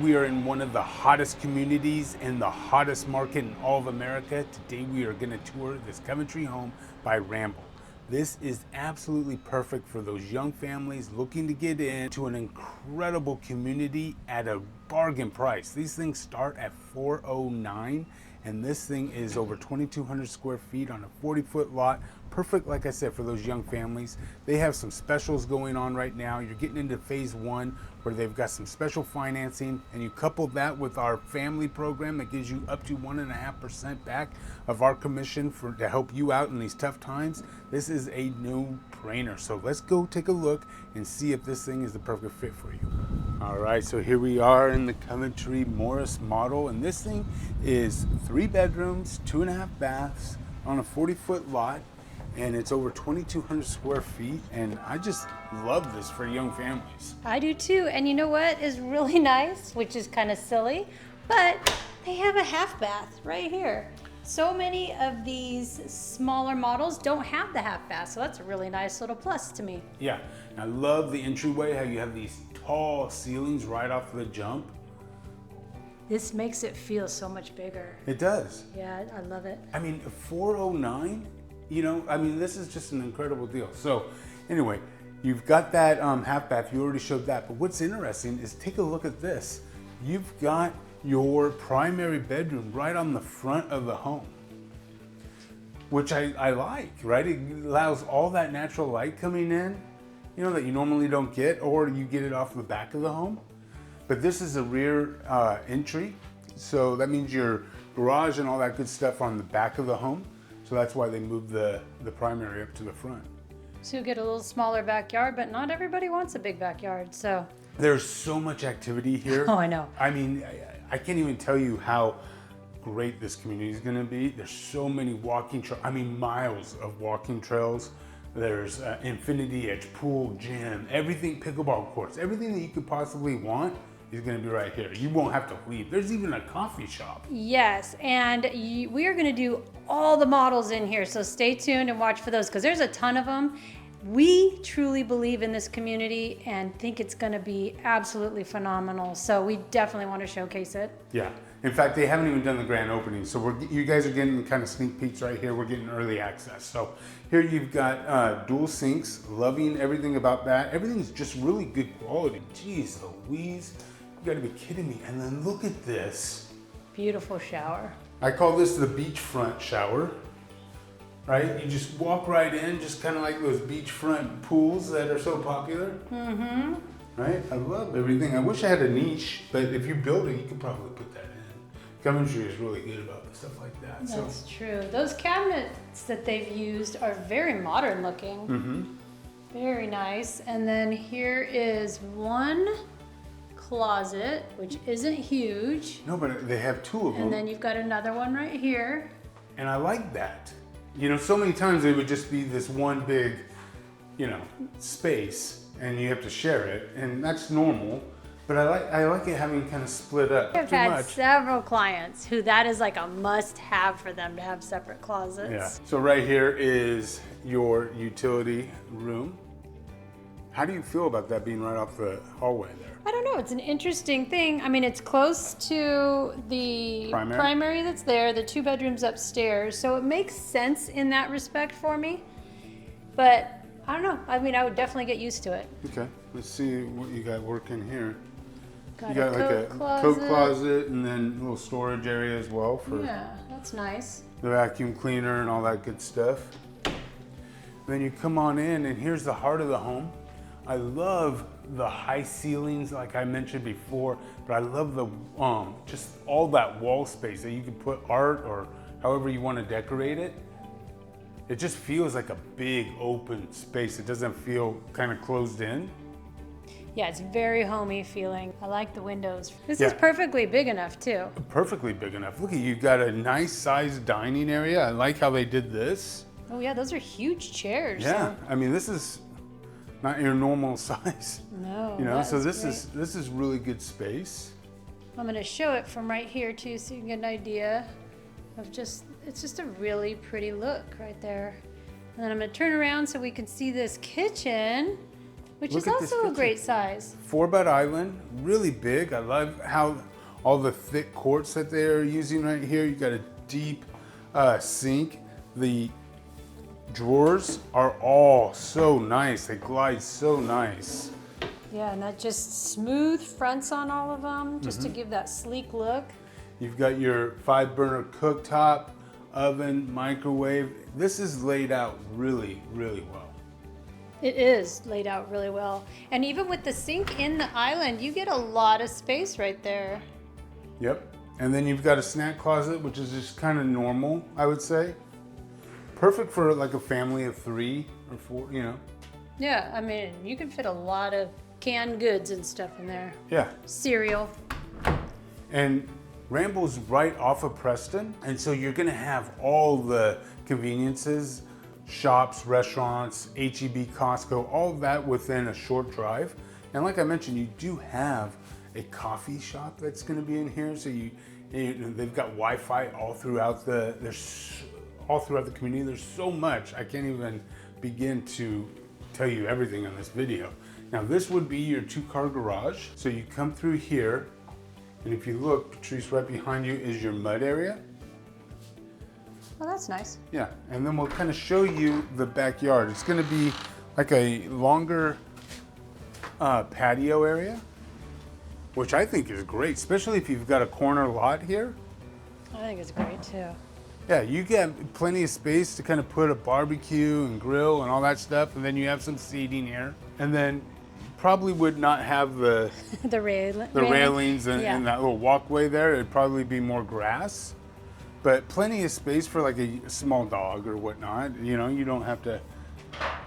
We are in one of the hottest communities in the hottest market in all of America. Today we are going to tour this Coventry home by Ramble. This is absolutely perfect for those young families looking to get into an incredible community at a bargain price. These things start at $409, and this thing is over 2,200 square feet on a 40-foot lot. Perfect, like I said, for those young families. They have some specials going on right now. You're getting into phase one where they've got some special financing, and you couple that with our family program that gives you up to 1.5% back of our commission to help you out in these tough times. This is a no-brainer. So let's go take a look and see if this thing is the perfect fit for you. All right, so here we are in the Coventry Morris model, and this thing is 3 bedrooms, 2.5 baths on a 40-foot lot. And it's over 2,200 square feet, and I just love this for young families. I do too, and you know what is really nice, which is kind of silly, but they have a half bath right here. So many of these smaller models don't have the half bath, so that's a really nice little plus to me. Yeah, and I love the entryway, how you have these tall ceilings right off the jump. This makes it feel so much bigger. It does. Yeah, I love it. I mean, $409, you know, I mean, this is just an incredible deal. So anyway, you've got that half bath, you already showed that, but what's interesting is take a look at this. You've got your primary bedroom right on the front of the home, which I like, right? It allows all that natural light coming in, you know, that you normally don't get, or you get it off the back of the home. But this is a rear entry, so that means your garage and all that good stuff are on the back of the home. So that's why they moved the primary up to the front. So you get a little smaller backyard, but not everybody wants a big backyard, so. There's so much activity here. Oh, I know. I mean, I can't even tell you how great this community is gonna be. There's so many walking trails, I mean, miles of walking trails. There's infinity edge, pool, gym, everything, pickleball courts, everything that you could possibly want is gonna be right here. You won't have to leave. There's even a coffee shop. Yes, and we are gonna do all the models in here, so stay tuned and watch for those, because there's a ton of them. We truly believe in this community and think it's gonna be absolutely phenomenal, so we definitely wanna showcase it. Yeah, in fact, they haven't even done the grand opening, so you guys are getting kind of sneak peeks right here. We're getting early access. So here you've got dual sinks, loving everything about that. Everything's just really good quality. Jeez Louise. You gotta be kidding me. And then look at this. Beautiful shower. I call this the beachfront shower, right? You just walk right in, just kind of like those beachfront pools that are so popular. Mm-hmm. Right? I love everything. I wish I had a niche, but if you build it, you could probably put that in. Coventry is really good about stuff like that. That's true. Those cabinets that they've used are very modern looking. Mm-hmm. Very nice. And then here is one closet, which isn't huge. No, but they have 2 of them. And then you've got another one right here. And I like that. You know, so many times it would just be this one big, you know, space, and you have to share it, and that's normal. But I like it having kind of split up. I've had several clients who that is like a must-have for them to have separate closets. Yeah. So right here is your utility room. How do you feel about that being right off the hallway there? I don't know, it's an interesting thing. I mean, it's close to the primary that's there, the 2 bedrooms upstairs, so it makes sense in that respect for me. But I don't know, I mean, I would definitely get used to it. Okay, let's see what you got working here. You got like a coat closet and then a little storage area as well for that's nice. The vacuum cleaner and all that good stuff. And then you come on in, and here's the heart of the home. I love the high ceilings, like I mentioned before, but I love the just all that wall space that you can put art or however you want to decorate it. It just feels like a big open space. It doesn't feel kind of closed in. Yeah, it's very homey feeling. I like the windows. This is perfectly big enough too. Perfectly big enough. Look at you, got a nice sized dining area. I like how they did this. Oh yeah, those are huge chairs. Yeah, I mean, this is not your normal size. No. You know, so this is really good space. I'm gonna show it from right here too, so you can get an idea of it's just a really pretty look right there. And then I'm gonna turn around so we can see this kitchen. Which Look is at this also a kitchen. great size. 4-bed island, really big. I love how all the thick quartz that they're using right here. You got a deep sink. The drawers are all so nice. They glide so nice. Yeah, and that just smooth fronts on all of them, just to give that sleek look. You've got your 5-burner cooktop, oven, microwave. This is laid out really, really well. It is laid out really well. And even with the sink in the island, you get a lot of space right there. Yep. And then you've got a snack closet, which is just kind of normal, I would say. Perfect for like a family of 3 or 4, you know. Yeah, I mean, you can fit a lot of canned goods and stuff in there. Yeah. Cereal. And Ramble's right off of Preston, and so you're gonna have all the conveniences, shops, restaurants, HEB, Costco, all of that within a short drive. And like I mentioned, you do have a coffee shop that's gonna be in here, so they've got Wi-Fi all throughout the community. There's so much, I can't even begin to tell you everything on this video. Now this would be your 2-car garage. So you come through here, and if you look, Patrice, right behind you is your mud area. Oh, that's nice. Yeah, and then we'll kind of show you the backyard. It's gonna be like a longer patio area, which I think is great, especially if you've got a corner lot here. I think it's great too. Yeah, you get plenty of space to kind of put a barbecue and grill and all that stuff, and then you have some seating here. And then probably would not have the railings and that little walkway there. It'd probably be more grass, but plenty of space for like a small dog or whatnot. You know, you don't have to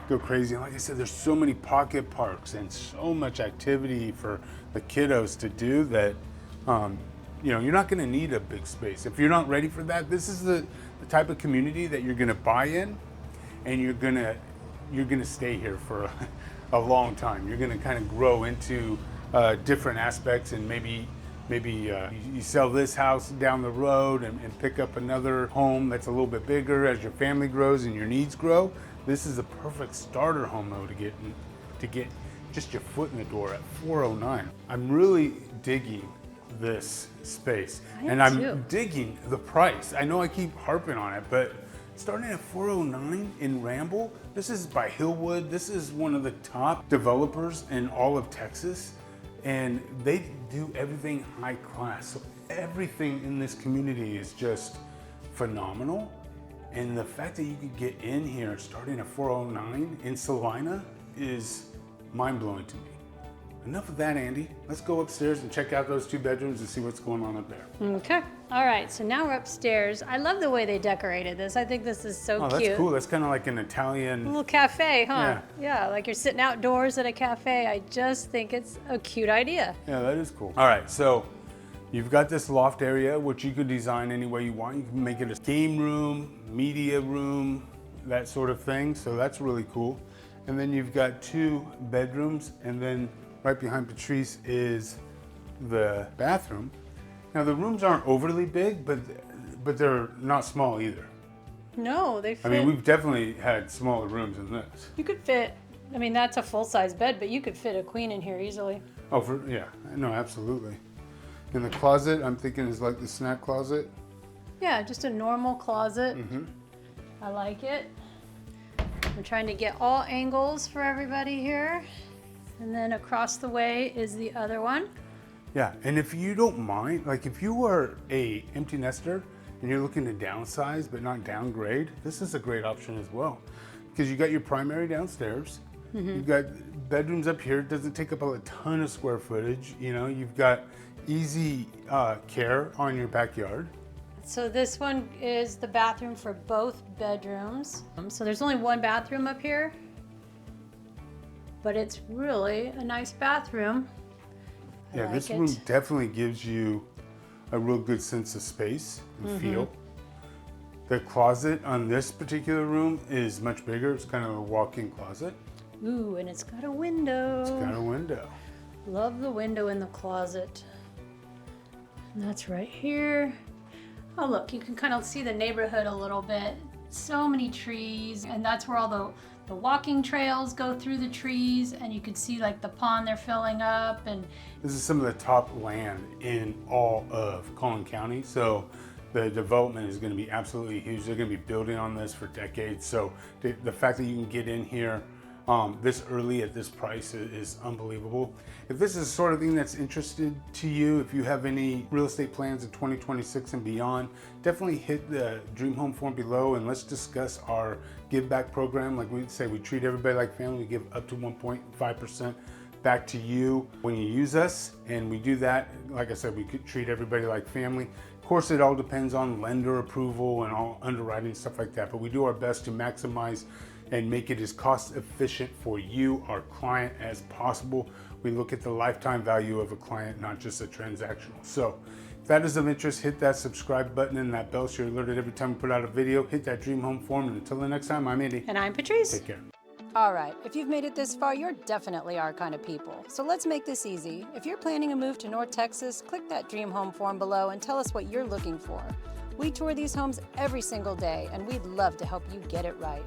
go crazy. And like I said, there's so many pocket parks and so much activity for the kiddos to do that, you know, you're not gonna need a big space. If you're not ready for that, this is the type of community that you're gonna buy in, and you're gonna stay here for a long time. You're gonna kind of grow into different aspects, and maybe you sell this house down the road and pick up another home that's a little bit bigger as your family grows and your needs grow. This is a perfect starter home though to get just your foot in the door at $409. I'm really digging this space, and I'm digging the price. I know I keep harping on it, but starting at $409 in Ramble, this is by Hillwood. This is one of the top developers in all of Texas, and they do everything high class. So everything in this community is just phenomenal. And the fact that you could get in here starting at $409 in Celina is mind-blowing to me. Enough of that, Andy. Let's go upstairs and check out those 2 bedrooms and see what's going on up there. Okay. All right. So now we're upstairs. I love the way they decorated this. I think this is so cute. Oh, that's cool. That's kind of like an Italian... A little cafe, huh? Yeah, like you're sitting outdoors at a cafe. I just think it's a cute idea. Yeah, that is cool. All right, so you've got this loft area, which you could design any way you want. You can make it a game room, media room, that sort of thing. So that's really cool. And then you've got 2 bedrooms, and then right behind Patrice is the bathroom. Now the rooms aren't overly big, but they're not small either. No, they fit. I mean, we've definitely had smaller rooms than this. You could fit, I mean, that's a full-size bed, but you could fit a queen in here easily. Oh, yeah, no, absolutely. And the closet, I'm thinking, is like the snack closet. Yeah, just a normal closet. I like it. I'm trying to get all angles for everybody here. And then across the way is the other one. Yeah, and if you don't mind, like if you are a empty nester and you're looking to downsize but not downgrade, this is a great option as well. Because you got your primary downstairs, you've got bedrooms up here. It doesn't take up a ton of square footage. You know, you've got easy care on your backyard. So this one is the bathroom for both bedrooms. So there's only 1 bathroom up here, but it's really a nice bathroom. Yeah, this room definitely gives you a real good sense of space and feel. The closet on this particular room is much bigger. It's kind of a walk-in closet. Ooh, and it's got a window. It's got a window. Love the window in the closet. And that's right here. Oh, look, you can kind of see the neighborhood a little bit. So many trees, and that's where all The walking trails go through the trees, and you can see like the pond they're filling up. And this is some of the top land in all of Collin County. So the development is going to be absolutely huge. They're going to be building on this for decades. So the fact that you can get in here this early at this price is unbelievable. If this is the sort of thing that's interested to you, if you have any real estate plans in 2026 and beyond, definitely hit the dream home form below and let's discuss our give back program. Like we say, we treat everybody like family. We give up to 1.5% back to you when you use us, and we do that. Like I said, we could treat everybody like family. Of course, it all depends on lender approval and all underwriting, stuff like that, but we do our best to maximize and make it as cost efficient for you, our client, as possible. We look at the lifetime value of a client, not just a transactional. So if that is of interest, hit that subscribe button and that bell so you're alerted every time we put out a video. Hit that dream home form, and until the next time, I'm Andy. And I'm Patrice. Take care. All right, if you've made it this far, you're definitely our kind of people. So let's make this easy. If you're planning a move to North Texas, click that dream home form below and tell us what you're looking for. We tour these homes every single day, and we'd love to help you get it right.